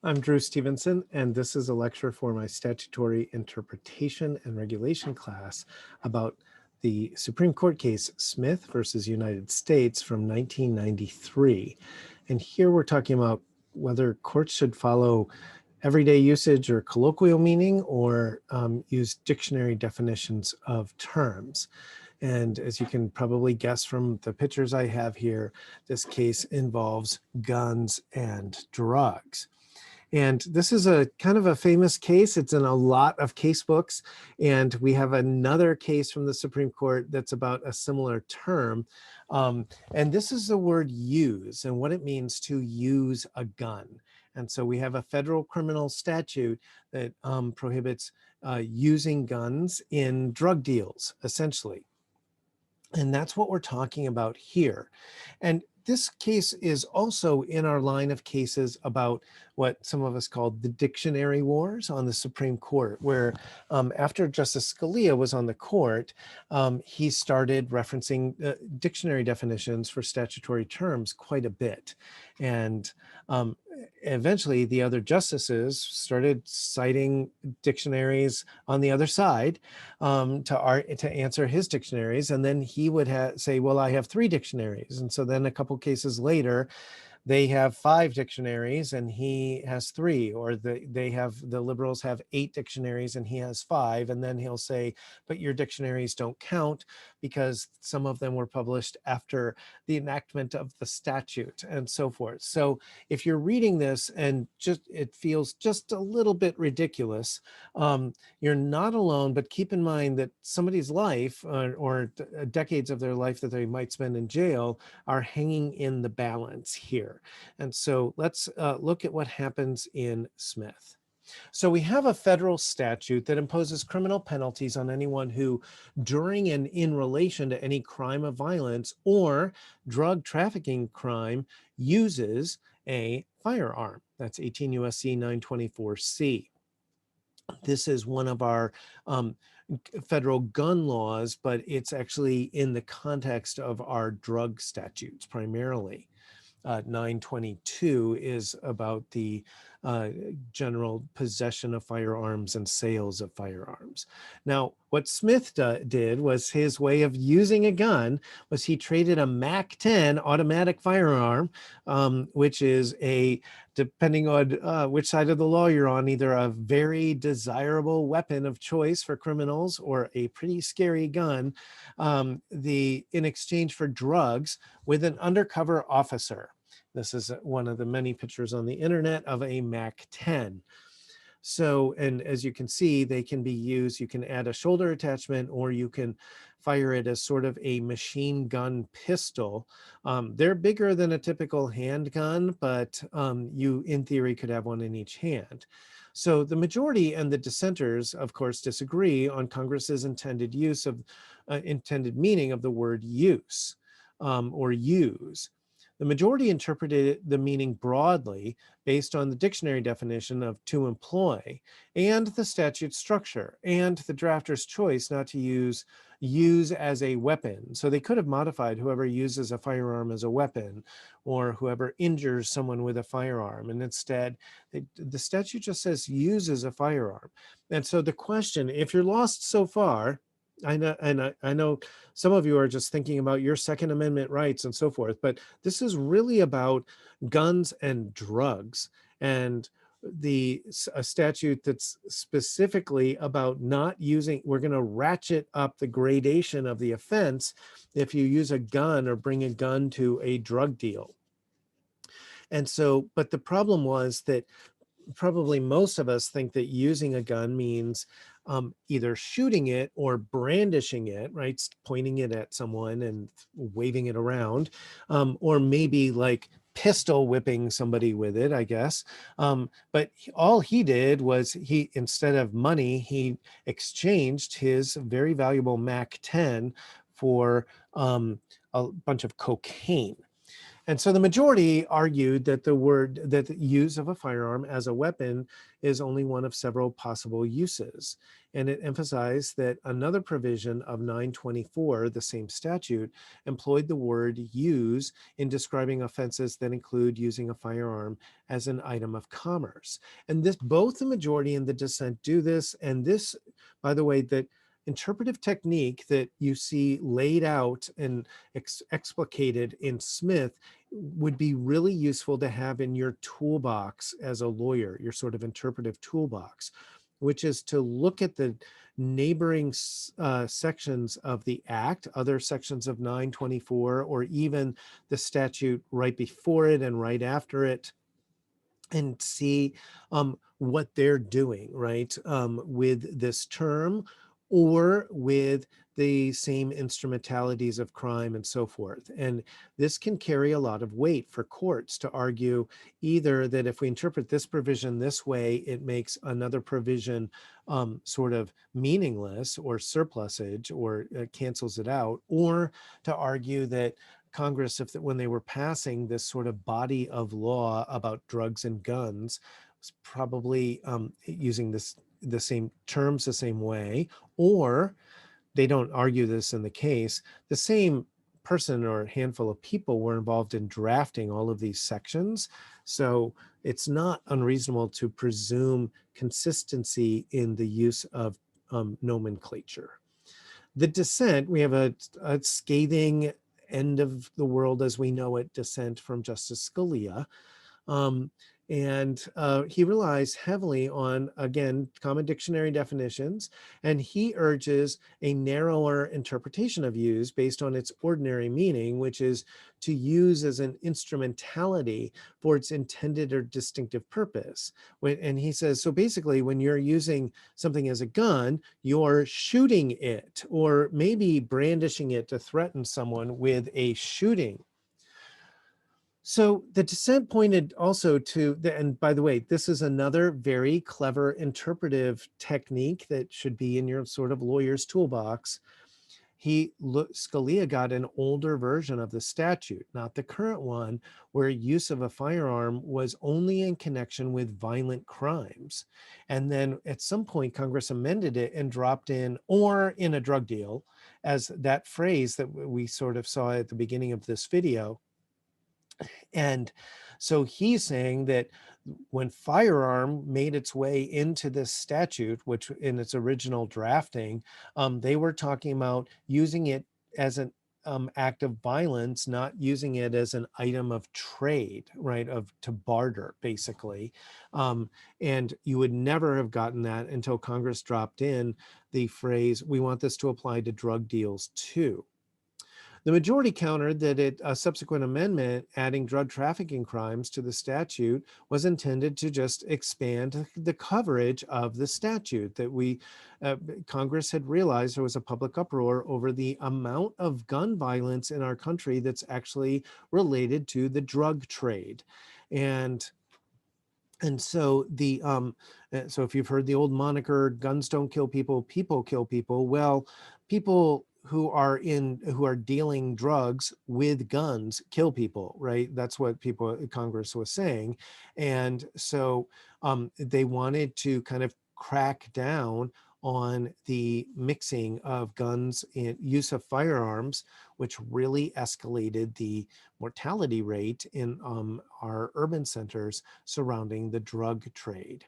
I'm Drew Stevenson, and this is a lecture for my Statutory Interpretation and Regulation class about the Supreme Court case Smith versus United States from 1993. And here we're talking about whether courts should follow everyday usage or colloquial meaning or use dictionary definitions of terms. And as you can probably guess from the pictures I have here, this case involves guns and drugs. And this is a kind of a famous case. It's in a lot of case books. And we have another case from the Supreme Court that's about a similar term. And this is the word use and what it means to use a gun. And so we have a federal criminal statute that prohibits using guns in drug deals, essentially. And that's what we're talking about here. And this case is also in our line of cases about what some of us called the dictionary wars on the Supreme Court, where after Justice Scalia was on the court, he started referencing dictionary definitions for statutory terms quite a bit. And eventually the other justices started citing dictionaries on the other side to answer his dictionaries. And then he would say, well, I have 3 dictionaries. And so then a couple cases later, they have 5 dictionaries and he has 3, or the liberals have 8 dictionaries and he has 5. And then he'll say, but your dictionaries don't count because some of them were published after the enactment of the statute and so forth. So if you're reading this and it feels just a little bit ridiculous, you're not alone, but keep in mind that somebody's life or decades of their life that they might spend in jail are hanging in the balance here. And so let's look at what happens in Smith. So we have a federal statute that imposes criminal penalties on anyone who, during and in relation to any crime of violence or drug trafficking crime, uses a firearm. That's 18 U.S.C. 924C. This is one of our federal gun laws, but it's actually in the context of our drug statutes primarily. 922 is about the general possession of firearms and sales of firearms. Now, what Smith did was his way of using a gun was he traded a MAC-10 automatic firearm, which is depending on which side of the law you're on, either a very desirable weapon of choice for criminals or a pretty scary gun, in exchange for drugs with an undercover officer. This is one of the many pictures on the internet of a MAC-10. So, and as you can see, they can be used, you can add a shoulder attachment or you can fire it as sort of a machine gun pistol. They're bigger than a typical handgun, but you, in theory, could have one in each hand. So the majority and the dissenters, of course, disagree on Congress's intended meaning of the word use or use. The majority interpreted the meaning broadly based on the dictionary definition of to employ and the statute structure and the drafter's choice not to use as a weapon. So they could have modified whoever uses a firearm as a weapon or whoever injures someone with a firearm. And instead, the statute just says uses a firearm. And so the question, if you're lost so far, I know some of you are just thinking about your Second Amendment rights and so forth, but this is really about guns and drugs and a statute that's specifically about not using, we're going to ratchet up the gradation of the offense if you use a gun or bring a gun to a drug deal. And so, but the problem was that probably most of us think that using a gun means either shooting it or brandishing it, right? Pointing it at someone and waving it around, or maybe like pistol whipping somebody with it, I guess. But all he did was instead of money, he exchanged his very valuable MAC-10 for a bunch of cocaine. And so the majority argued that the use of a firearm as a weapon is only one of several possible uses. And it emphasized that another provision of 924, the same statute, employed the word use in describing offenses that include using a firearm as an item of commerce. And this, both the majority and the dissent do this. And this, by the way, that interpretive technique that you see laid out and explicated in Smith would be really useful to have in your toolbox as a lawyer, your sort of interpretive toolbox, which is to look at the neighboring sections of the Act, other sections of 924, or even the statute right before it and right after it, and see what they're doing, right, with this term or with the same instrumentalities of crime and so forth. And this can carry a lot of weight for courts to argue either that if we interpret this provision this way, it makes another provision sort of meaningless or surplusage or cancels it out, or to argue that Congress, when they were passing this sort of body of law about drugs and guns, was probably using the same terms the same way, or they don't argue this in the case, the same person or handful of people were involved in drafting all of these sections. So it's not unreasonable to presume consistency in the use of nomenclature. The dissent, we have a scathing end of the world as we know it dissent from Justice Scalia. And he relies heavily on, again, common dictionary definitions, and he urges a narrower interpretation of use based on its ordinary meaning, which is to use as an instrumentality for its intended or distinctive purpose. And he says, so basically, when you're using something as a gun, you're shooting it, or maybe brandishing it to threaten someone with a shooting. So the dissent pointed also to, and by the way, this is another very clever interpretive technique that should be in your sort of lawyer's toolbox. Scalia got an older version of the statute, not the current one, where use of a firearm was only in connection with violent crimes. And then at some point, Congress amended it and dropped in, or in a drug deal, as that phrase that we sort of saw at the beginning of this video. And so he's saying that when firearm made its way into this statute, which in its original drafting, they were talking about using it as an act of violence, not using it as an item of trade, right, to barter, basically. And you would never have gotten that until Congress dropped in the phrase, we want this to apply to drug deals too. The majority countered that a subsequent amendment adding drug trafficking crimes to the statute was intended to just expand the coverage of the statute, that Congress had realized there was a public uproar over the amount of gun violence in our country that's actually related to the drug trade. And so so if you've heard the old moniker, guns don't kill people, people kill people. Well, people who are dealing drugs with guns kill people, right? That's what Congress was saying. And so they wanted to kind of crack down on the mixing of guns and use of firearms, which really escalated the mortality rate in our urban centers surrounding the drug trade.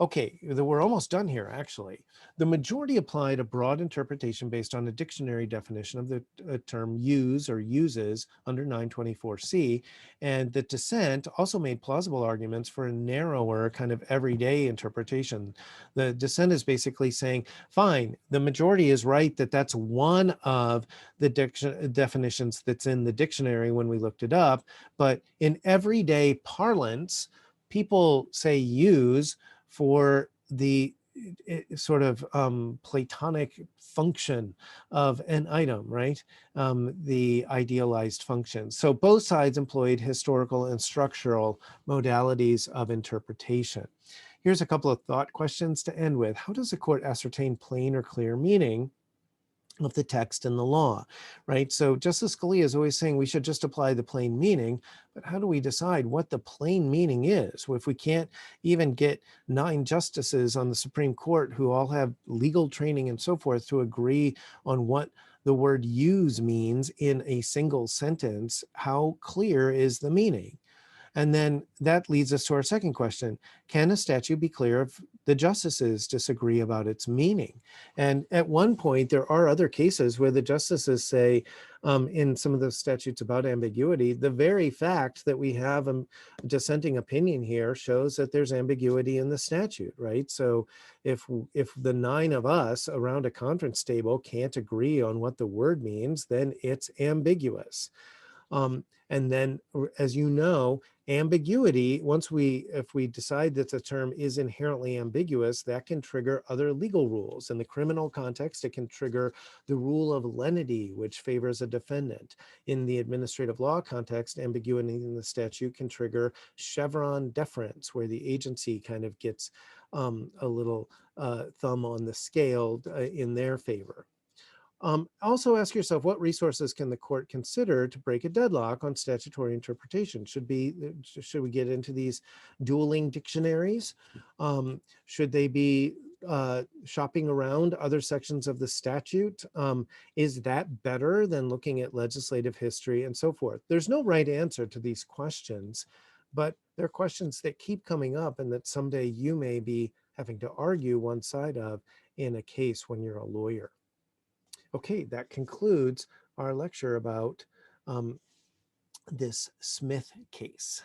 Okay, we're almost done here, actually. The majority applied a broad interpretation based on a dictionary definition of the term use or uses under 924C, and the dissent also made plausible arguments for a narrower kind of everyday interpretation. The dissent is basically saying, fine, the majority is right that that's one of the definitions that's in the dictionary when we looked it up, but in everyday parlance, people say use for the sort of Platonic function of an item, right? The idealized function. So both sides employed historical and structural modalities of interpretation. Here's a couple of thought questions to end with. How does a court ascertain plain or clear meaning of the text and the law, right? So Justice Scalia is always saying we should just apply the plain meaning, but how do we decide what the plain meaning is? If we can't even get 9 justices on the Supreme Court who all have legal training and so forth to agree on what the word use means in a single sentence, how clear is the meaning? And then that leads us to our second question. Can a statute be clear if the justices disagree about its meaning? And at one point, there are other cases where the justices say, in some of the statutes about ambiguity, the very fact that we have a dissenting opinion here shows that there's ambiguity in the statute, right? So if the 9 of us around a conference table can't agree on what the word means, then it's ambiguous. And then, as you know, ambiguity, if we decide that the term is inherently ambiguous, that can trigger other legal rules. In the criminal context, it can trigger the rule of lenity, which favors a defendant. In the administrative law context, ambiguity in the statute can trigger Chevron deference, where the agency kind of gets a little thumb on the scale in their favor. Also ask yourself, what resources can the court consider to break a deadlock on statutory interpretation? Should we get into these dueling dictionaries? Should they be shopping around other sections of the statute? Is that better than looking at legislative history and so forth? There's no right answer to these questions, but they're questions that keep coming up and that someday you may be having to argue one side of in a case when you're a lawyer. Okay, that concludes our lecture about this Smith case.